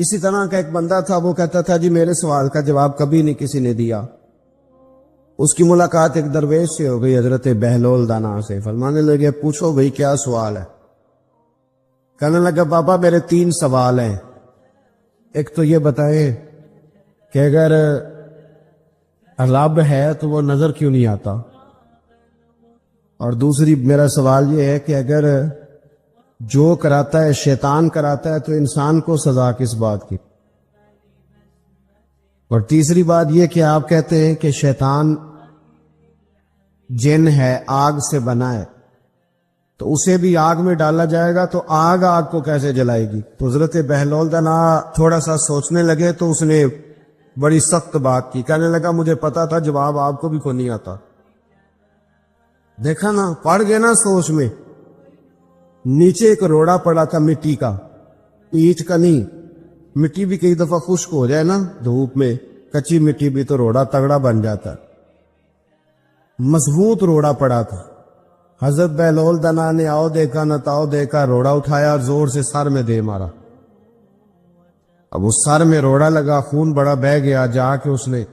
اسی طرح کا ایک بندہ تھا، وہ کہتا تھا جی میرے سوال کا جواب کبھی نہیں کسی نے دیا۔ اس کی ملاقات ایک درویش سے ہو گئی، حضرت بہلول دانا سے۔ فرمانے لگے پوچھو بھئی کیا سوال ہے؟ کہنے لگا بابا میرے 3 سوال ہیں۔ ایک تو یہ بتائیں کہ اگر رب ہے تو وہ نظر کیوں نہیں آتا؟ اور دوسری میرا سوال یہ ہے کہ اگر جو کراتا ہے شیطان کراتا ہے تو انسان کو سزا کس بات کی؟ اور تیسری بات یہ کہ آپ کہتے ہیں کہ شیطان جن ہے، آگ سے بنا ہے، تو اسے بھی آگ میں ڈالا جائے گا تو آگ کو کیسے جلائے گی؟ تو حضرت بہلول دانا تھوڑا سا سوچنے لگے تو اس نے بڑی سخت بات کی، کہنے لگا مجھے پتا تھا جواب آپ کو بھی کوئی نہیں آتا۔ دیکھا نا، پڑ گئے نا سوچ میں۔ نیچے ایک روڑا پڑا تھا مٹی کا، اینٹ کا نہیں۔ مٹی بھی کئی دفعہ خشک ہو جائے نا دھوپ میں، کچی مٹی بھی تو روڑا تگڑا بن جاتا ہے۔ مضبوط روڑا پڑا تھا۔ حضرت بہلول دانا نے آؤ دیکھا نہ تاؤ دیکھا، روڑا اٹھایا اور زور سے سر میں دے مارا۔ اب اس سر میں روڑا لگا، خون بڑا بہہ گیا۔ جا کے اس نے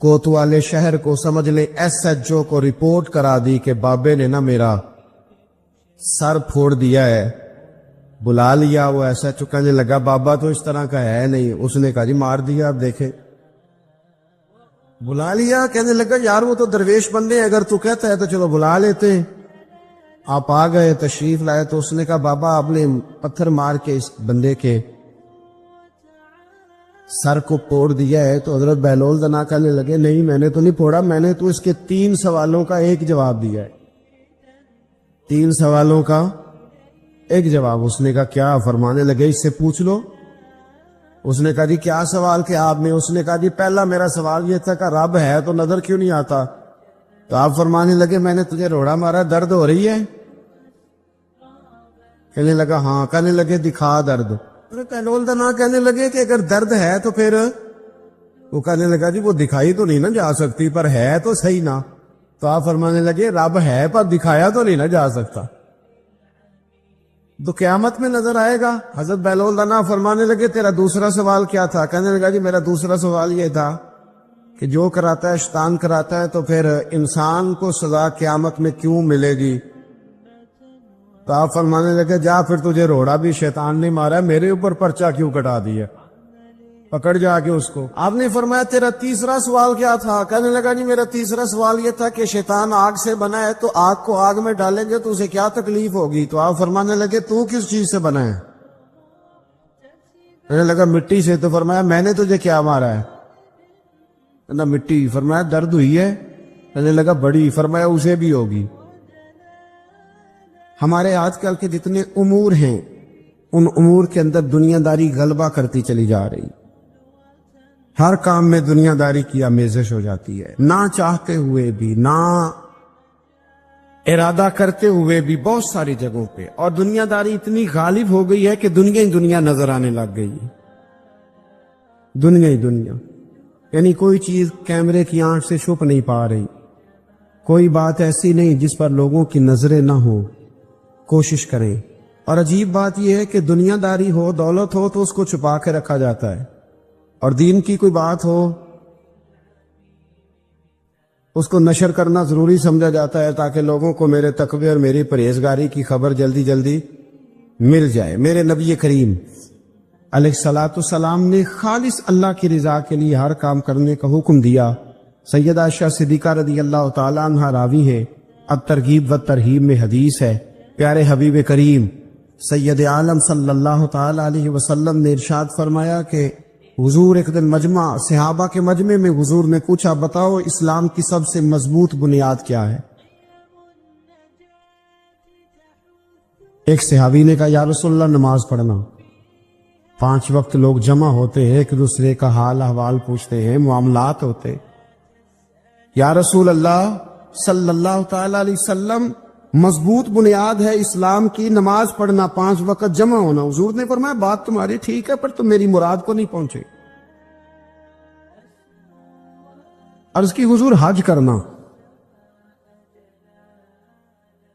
کوتوالے شہر کو، سمجھ لیں SHO کو رپورٹ کرا دی کہ بابے نے نا میرا سر پھوڑ دیا ہے۔ بلا لیا، وہ SHO کہنے لگا بابا تو اس طرح کا ہے نہیں۔ اس نے کہا جی مار دیا، آپ دیکھیں۔ بلا لیا، کہنے لگا یار وہ تو درویش بندے ہیں، اگر تو کہتا ہے تو چلو بلا لیتے ہیں۔ آپ آ گئے، تشریف لائے تو اس نے کہا بابا آپ نے پتھر مار کے اس بندے کے سر کو پھوڑ دیا ہے۔ تو حضرت بہلول دانا کہنے لگے نہیں میں نے تو نہیں پھوڑا، میں نے تو اس کے 3 سوالوں کا ایک جواب دیا ہے۔ 3 سوالوں کا ایک جواب۔ اس نے کہا کیا؟ فرمانے لگے اس سے پوچھ لو۔ اس نے کہا جی کیا سوال کیا آپ نے؟ اس نے کہا جی پہلا میرا سوال یہ تھا کہ رب ہے تو نظر کیوں نہیں آتا؟ تو آپ فرمانے لگے میں نے تجھے روڑا مارا، درد ہو رہی ہے؟ کہنے لگا ہاں۔ کہنے لگے دکھا درد۔ بہلول دانا کہنے لگے کہ اگر درد ہے تو پھر، وہ کہنے لگا جی وہ دکھائی تو نہیں نا جا سکتی، پر ہے تو صحیح نا۔ تو آپ فرمانے لگے رب ہے پر دکھایا تو نہیں نا جا سکتا، تو قیامت میں نظر آئے گا۔ حضرت بہلول دانا فرمانے لگے تیرا دوسرا سوال کیا تھا؟ کہنے لگا جی میرا دوسرا سوال یہ تھا کہ جو کراتا ہے شیطان کراتا ہے تو پھر انسان کو سزا قیامت میں کیوں ملے گی؟ تو آپ فرمانے لگے جا پھر تجھے روڑا بھی شیطان نے مارا، میرے اوپر پرچہ کیوں کٹا دیا؟ پکڑ جا کے اس کو۔ آپ نے فرمایا تیرا تیسرا سوال کیا تھا؟ کہنے لگا جی میرا تیسرا سوال یہ تھا کہ شیطان آگ سے بنا ہے تو آگ کو آگ میں ڈالیں گے تو اسے کیا تکلیف ہوگی؟ تو آپ فرمانے لگے تو کس چیز سے بنا ہے؟ کہنے لگا مٹی سے۔ تو فرمایا میں نے تجھے کیا مارا ہے؟ کہنا مٹی۔ فرمایا درد ہوئی ہے؟ کہنے لگا بڑی۔ فرمایا اسے بھی ہوگی۔ ہمارے آج کل کے جتنے امور ہیں ان امور کے اندر دنیا داری غلبہ کرتی چلی جا رہی، ہر کام میں دنیا داری کی آمیزش ہو جاتی ہے، نہ چاہتے ہوئے بھی، نہ ارادہ کرتے ہوئے بھی، بہت ساری جگہوں پہ۔ اور دنیا داری اتنی غالب ہو گئی ہے کہ دنیا ہی دنیا نظر آنے لگ گئی ہے، دنیا ہی دنیا۔ یعنی کوئی چیز کیمرے کی آنکھ سے چھپ نہیں پا رہی، کوئی بات ایسی نہیں جس پر لوگوں کی نظریں نہ ہو، کوشش کریں۔ اور عجیب بات یہ ہے کہ دنیا داری ہو، دولت ہو تو اس کو چھپا کے رکھا جاتا ہے، اور دین کی کوئی بات ہو اس کو نشر کرنا ضروری سمجھا جاتا ہے تاکہ لوگوں کو میرے تقوی اور میری پرہیزگاری کی خبر جلدی جلدی مل جائے۔ میرے نبی کریم علیہ الصلوۃ والسلام نے خالص اللہ کی رضا کے لیے ہر کام کرنے کا حکم دیا۔ سیدہ عائشہ صدیقہ رضی اللہ تعالی عنہا راوی ہے، الترغیب و ترہیب میں حدیث ہے، پیارے حبیب کریم سید عالم صلی اللہ تعالی علیہ وسلم نے ارشاد فرمایا کہ حضور ایک دن مجمع صحابہ کے مجمع میں حضور نے پوچھا بتاؤ اسلام کی سب سے مضبوط بنیاد کیا ہے؟ ایک صحابی نے کہا یا رسول اللہ نماز پڑھنا۔ 5 وقت لوگ جمع ہوتے ہیں، ایک دوسرے کا حال احوال پوچھتے ہیں، معاملات ہوتے۔ یا رسول اللہ صلی اللہ تعالی علیہ وسلم مضبوط بنیاد ہے اسلام کی نماز پڑھنا، 5 وقت جمع ہونا۔ حضور نے فرمایا بات تمہاری ٹھیک ہے پر تم میری مراد کو نہیں پہنچے۔ عرض کی حضور حج کرنا،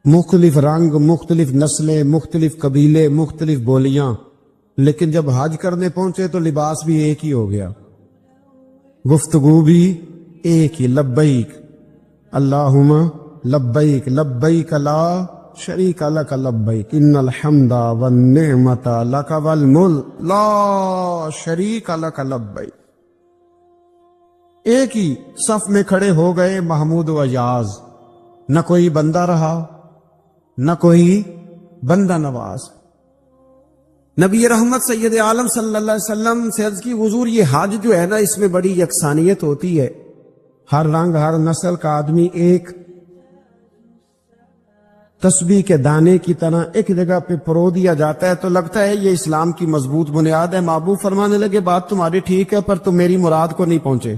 مختلف رنگ، مختلف نسلیں، مختلف قبیلے، مختلف بولیاں، لیکن جب حج کرنے پہنچے تو لباس بھی ایک ہی ہو گیا، گفتگو بھی ایک ہی، لبیک اللہم لبیک لبیک لا شریک لک لبیک ان الحمد والنعمت لک والملک لا شریک لک لبیک۔ ایک ہی صف میں کھڑے ہو گئے محمود و ایاز، نہ کوئی بندہ رہا نہ کوئی بندہ نواز۔ نبی رحمت سید عالم صلی اللہ علیہ وسلم سے عرض کی حضور یہ حج جو ہے نا اس میں بڑی یکسانیت ہوتی ہے، ہر رنگ ہر نسل کا آدمی ایک تسبیح کے دانے کی طرح ایک جگہ پہ پرو دیا جاتا ہے، تو لگتا ہے یہ اسلام کی مضبوط بنیاد ہے۔ محبوب فرمانے لگے بات تمہاری ٹھیک ہے پر تم میری مراد کو نہیں پہنچے۔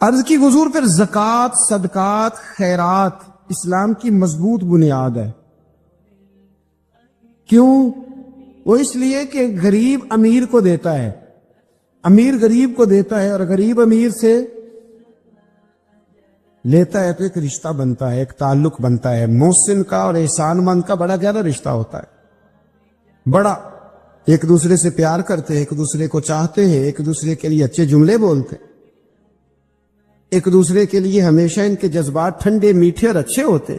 عرض کی حضور پھر زکوٰۃ صدقات خیرات اسلام کی مضبوط بنیاد ہے، کیوں؟ وہ اس لیے کہ غریب امیر کو دیتا ہے، امیر غریب کو دیتا ہے، اور غریب امیر سے لیتا ہے تو ایک رشتہ بنتا ہے، ایک تعلق بنتا ہے۔ محسن کا اور احسان مند کا بڑا گہرا رشتہ ہوتا ہے، بڑا ایک دوسرے سے پیار کرتے ہیں، ایک دوسرے کو چاہتے ہیں، ایک دوسرے کے لیے اچھے جملے بولتے ہیں، ایک دوسرے کے لیے ہمیشہ ان کے جذبات ٹھنڈے میٹھے اور اچھے ہوتے،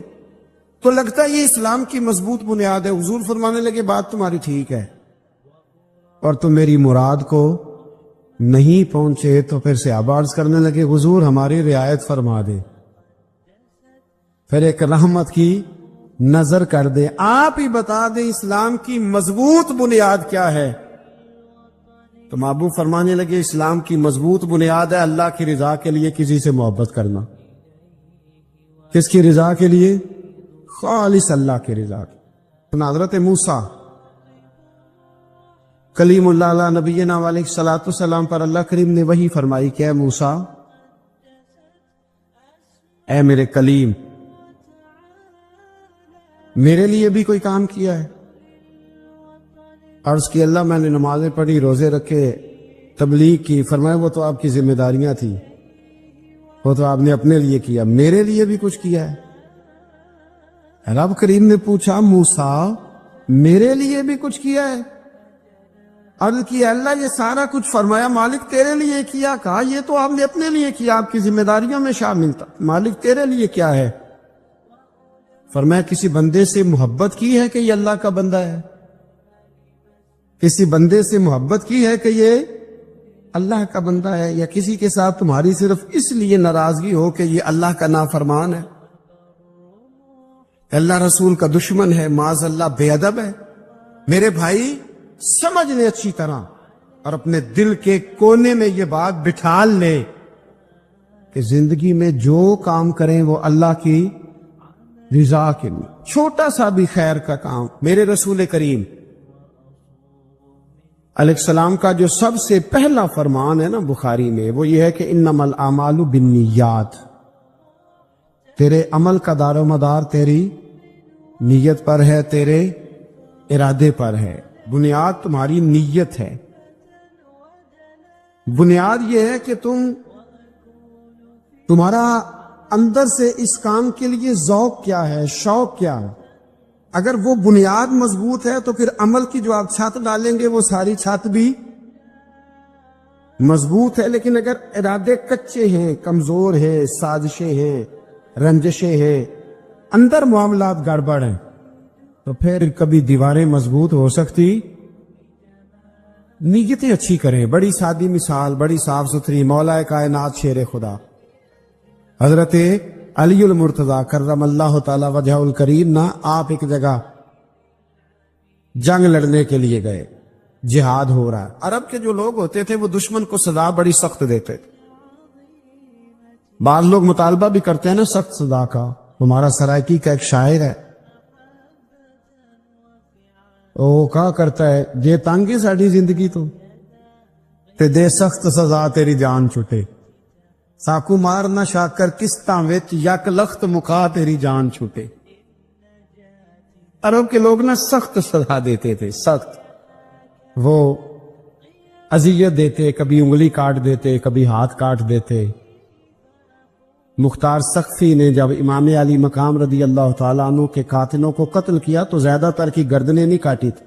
تو لگتا ہے یہ اسلام کی مضبوط بنیاد ہے۔ حضور فرمانے لگے بات تمہاری ٹھیک ہے اور تم میری مراد کو نہیں پہنچے، تو پھر صحابہ عرض کرنے لگے حضور ہماری رعایت فرما دے، پھر ایک رحمت کی نظر کر دے، آپ ہی بتا دیں اسلام کی مضبوط بنیاد کیا ہے۔ تو محبوب فرمانے لگے اسلام کی مضبوط بنیاد ہے اللہ کی رضا کے لیے کسی سے محبت کرنا۔ کس کی رضا کے لیے؟ خالص اللہ کی رضا کی۔ حضرت موسیٰ کلیم اللہ علیہ نبینا علیہ الصلوۃ والسلام پر اللہ کریم نے وحی فرمائی کہ اے موسیٰ، اے میرے کلیم، میرے لیے بھی کوئی کام کیا ہے؟ عرض کی اللہ میں نے نمازیں پڑھی، روزے رکھے، تبلیغ کی۔ فرمایا وہ تو آپ کی ذمہ داریاں تھی، وہ تو آپ نے اپنے لیے کیا، میرے لیے بھی کچھ کیا ہے؟ رب کریم نے پوچھا موسیٰ میرے لیے بھی کچھ کیا ہے؟ عرض کی اللہ یہ سارا کچھ فرمایا مالک تیرے لیے کیا، کہا یہ تو آپ نے اپنے لیے کیا، آپ کی ذمہ داریوں میں شامل تھا، مالک تیرے لیے کیا ہے؟ فرمایا کسی بندے سے محبت کی ہے کہ یہ اللہ کا بندہ ہے، کسی بندے سے محبت کی ہے کہ یہ اللہ کا بندہ ہے، یا کسی کے ساتھ تمہاری صرف اس لیے ناراضگی ہو کہ یہ اللہ کا نافرمان ہے، اللہ رسول کا دشمن ہے، معاذ اللہ بے ادب ہے؟ میرے بھائی سمجھ لے اچھی طرح اور اپنے دل کے کونے میں یہ بات بٹھا لے کہ زندگی میں جو کام کریں وہ اللہ کی رضا کے لیے، چھوٹا سا بھی خیر کا کام۔ میرے رسول کریم علیہ السلام کا جو سب سے پہلا فرمان ہے نا بخاری میں، وہ یہ ہے کہ انما الاعمال بالنیات، تیرے عمل کا دار و مدار تیری نیت پر ہے، تیرے ارادے پر ہے، بنیاد تمہاری نیت ہے۔ بنیاد یہ ہے کہ تمہارا اندر سے اس کام کے لیے ذوق کیا ہے، شوق کیا ہے۔ اگر وہ بنیاد مضبوط ہے تو پھر عمل کی جو آپ چھت ڈالیں گے وہ ساری چھت بھی مضبوط ہے، لیکن اگر ارادے کچے ہیں، کمزور ہیں، سازشیں ہیں، رنجشیں ہیں، اندر معاملات گڑبڑ ہیں، تو پھر کبھی دیواریں مضبوط ہو سکتی۔ نیتیں اچھی کریں، بڑی سادی مثال، بڑی صاف ستھری، مولا کائنات شیر خدا حضرت علی المرتضیٰ کرم اللہ تعالی وجہ الکریم نا، آپ ایک جگہ جنگ لڑنے کے لیے گئے، جہاد ہو رہا ہے۔ عرب کے جو لوگ ہوتے تھے وہ دشمن کو سزا بڑی سخت دیتے تھے، بعض لوگ مطالبہ بھی کرتے ہیں نا سخت سزا کا۔ ہمارا سرائکی کا ایک شاعر ہے، وہ کہا کرتا ہے جے تانگی ساڑی زندگی تو تے دے سخت سزا تیری جان چھٹے، ساکو مار نہ شاکر کستاں وچ یک لخت مکا تیری جان چھوٹے۔ عرب کے لوگ نا سخت سزا دیتے تھے، سخت، وہ اذیت دیتے، کبھی انگلی کاٹ دیتے، کبھی ہاتھ کاٹ دیتے۔ مختار سقفی نے جب امام علی مقام رضی اللہ تعالیٰ عنہ کے قاتلوں کو قتل کیا تو زیادہ تر کی گردنیں نہیں کاٹی تھی،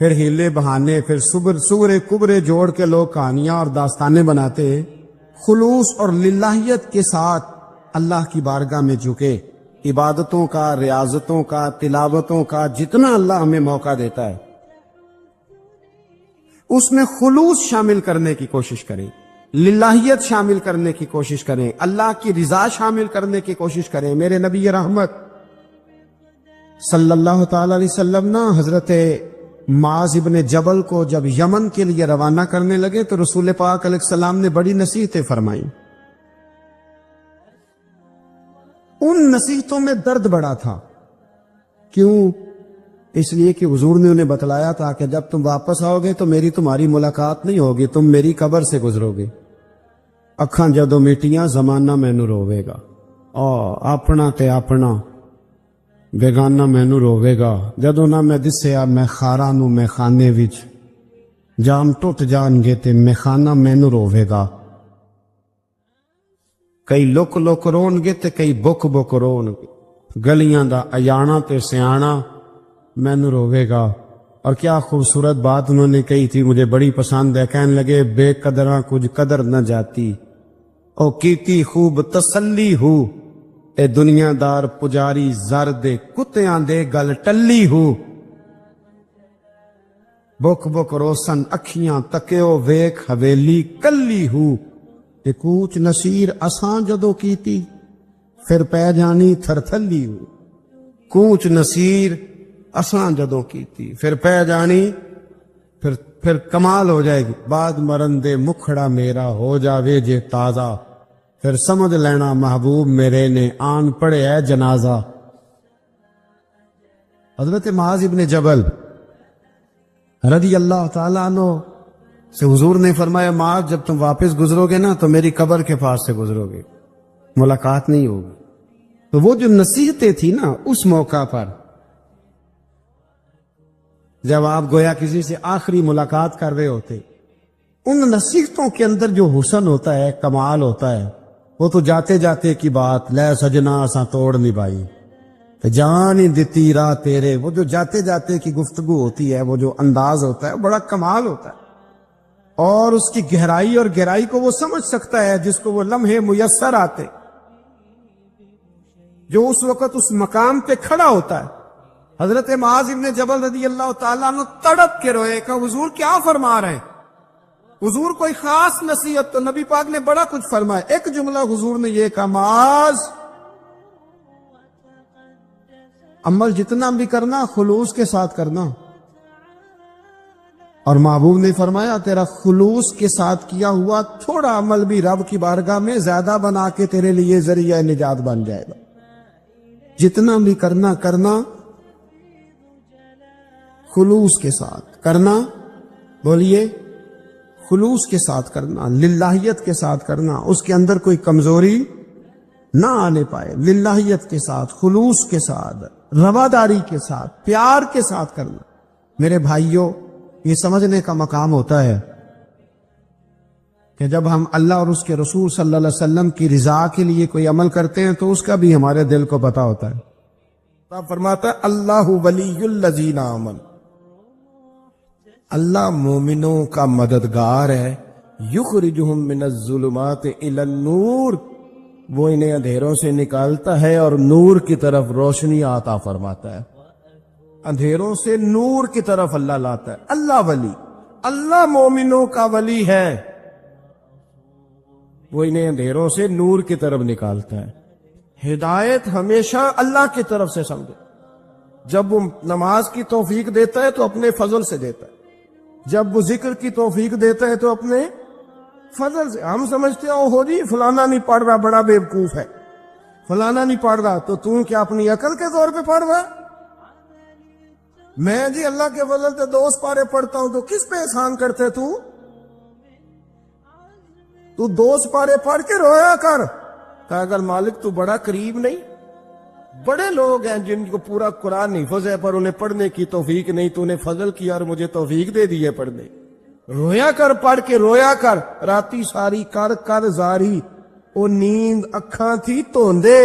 پھر ہیلے بہانے، پھر سورے کبرے جوڑ کے لوگ کہانیاں اور داستانیں بناتے، خلوص اور للہیت کے ساتھ اللہ کی بارگاہ میں جھکے، عبادتوں کا، ریاضتوں کا، تلاوتوں کا جتنا اللہ ہمیں موقع دیتا ہے اس میں خلوص شامل کرنے کی کوشش کریں، للہیت شامل کرنے کی کوشش کریں، اللہ کی رضا شامل کرنے کی کوشش کریں۔ میرے نبی رحمت صلی اللہ تعالی علیہ وسلم نا حضرت معاذ ابن جبل کو جب یمن کے لیے روانہ کرنے لگے تو رسول پاک علیہ السلام نے بڑی نصیحتیں فرمائیں۔ ان نصیحتوں میں درد بڑا تھا، کیوں؟ اس لیے کہ حضور نے انہیں بتلایا تھا کہ جب تم واپس آؤ گے تو میری تمہاری ملاقات نہیں ہوگی، تم میری قبر سے گزرو گے، اکھاں جدوں میٹیاں زمانہ مینوں روے گا، اپنا تے اپنا بیگانہ مینوں روے گا، جدوں نہ میں دسیا میں خاراں نوں میں خانے وچ، جام ٹوٹ جان گے تے میں خانہ مینوں روے گا۔ کئی لک لک رون گے تے کئی بک بک رون گے، گلیاں دا اجانا تے سیانا مینوں روے گا۔ اور کیا خوبصورت بات انہوں نے کہی تھی، مجھے بڑی پسند ہے، کہنے لگے بے قدراں کچھ قدر نہ جاتی، او کیتی خوب تسلی ہو، اے دنیا دار پجاری زر دے کتیاں دے گل ٹلی ہو، بک بک روسن اکھیاں تکیو ویک حویلی کلی ہو، تے کوچ نصیر اساں جدو کیتی پھر پہ جانی تھرتھلی ہو، کوچ نصیر اساں جدو کیتی پھر پہ جانی پھر کمال ہو جائے گی، بعد مرن دے مکھڑا میرا ہو جاوے جے تازہ، پھر سمجھ لینا محبوب میرے نے آن پڑے ہے جنازہ۔ حضرت معاذ ابن جبل رضی اللہ تعالیٰ عنہ سے حضور نے فرمایا، معاذ جب تم واپس گزرو گے نا تو میری قبر کے پاس سے گزرو گے، ملاقات نہیں ہوگی۔ تو وہ جو نصیحتیں تھی نا اس موقع پر، جب آپ گویا کسی سے آخری ملاقات کر رہے ہوتے، ان نصیحتوں کے اندر جو حسن ہوتا ہے، کمال ہوتا ہے، وہ تو جاتے جاتے کی بات، لے سجنا اساں توڑ نبھائی تے جان ہی دتی راہ تیرے، وہ جو جاتے جاتے کی گفتگو ہوتی ہے، وہ جو انداز ہوتا ہے، بڑا کمال ہوتا ہے، اور اس کی گہرائی اور گہرائی کو وہ سمجھ سکتا ہے جس کو وہ لمحے میسر آتے، جو اس وقت اس مقام پہ کھڑا ہوتا ہے۔ حضرت معاذ ابن جبل رضی اللہ تعالیٰ عنہ تڑپ کے روئے کہ حضور کیا فرما رہے ہیں؟ حضور کوئی خاص نصیحت؟ تو نبی پاک نے بڑا کچھ فرمایا، ایک جملہ حضور نے یہ کہا، معاذ عمل جتنا بھی کرنا خلوص کے ساتھ کرنا، اور محبوب نے فرمایا تیرا خلوص کے ساتھ کیا ہوا تھوڑا عمل بھی رب کی بارگاہ میں زیادہ بنا کے تیرے لیے ذریعہ نجات بن جائے گا۔ جتنا بھی کرنا خلوص کے ساتھ کرنا، بولیے خلوص کے ساتھ کرنا، للہیت کے ساتھ کرنا، اس کے اندر کوئی کمزوری نہ آنے پائے، للہیت کے ساتھ، خلوص کے ساتھ، رواداری کے ساتھ، پیار کے ساتھ کرنا۔ میرے بھائیوں، یہ سمجھنے کا مقام ہوتا ہے کہ جب ہم اللہ اور اس کے رسول صلی اللہ علیہ وسلم کی رضا کے لیے کوئی عمل کرتے ہیں تو اس کا بھی ہمارے دل کو پتہ ہوتا ہے۔ آپ فرماتا ہے اللہ ولی الذین آمنوا، اللہ مومنوں کا مددگار ہے، یخرجہم من الظلمات الی النور، وہ انہیں اندھیروں سے نکالتا ہے اور نور کی طرف روشنی عطا فرماتا ہے، اندھیروں سے نور کی طرف اللہ لاتا ہے۔ اللہ ولی، اللہ مومنوں کا ولی ہے، وہ انہیں اندھیروں سے نور کی طرف نکالتا ہے۔ ہدایت ہمیشہ اللہ کی طرف سے سمجھے، جب وہ نماز کی توفیق دیتا ہے تو اپنے فضل سے دیتا ہے، جب وہ ذکر کی توفیق دیتا ہے تو اپنے فضل سے۔ ہم سمجھتے ہیں ہو جی فلانا نہیں پڑھ رہا بڑا بیوقوف ہے، فلانا نہیں پڑھ رہا، تو تم کیا اپنی عقل کے طور پہ پڑھ رہا؟ میں جی اللہ کے فضل سے 2 پارے پڑھتا ہوں، تو کس پہ احسان کرتے تو 2 پارے پڑھ کے رویا کر، کہ اگر مالک تو بڑا قریب نہیں؟ بڑے لوگ ہیں جن کو پورا قرآن حفظ ہے پر انہیں پڑھنے کی توفیق نہیں، تو انہیں فضل کیا اور مجھے توفیق دے دی ہے پڑھنے۔ رویا کر، پڑھ کے رویا کر، راتی ساری کر کر زاری، او نیند اکھاں تھی توندے،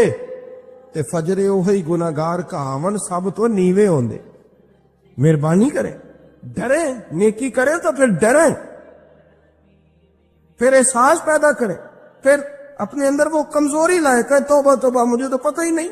تے فجرے اوہی گناہگار کہاون سب تو نیوے ہوندے۔ مہربانی کریں، ڈریں، نیکی کریں تو پھر ڈریں، پھر احساس پیدا کریں، پھر اپنے اندر وہ کمزوری لائے کہ توبہ توبہ مجھے تو پتہ ہی نہیں،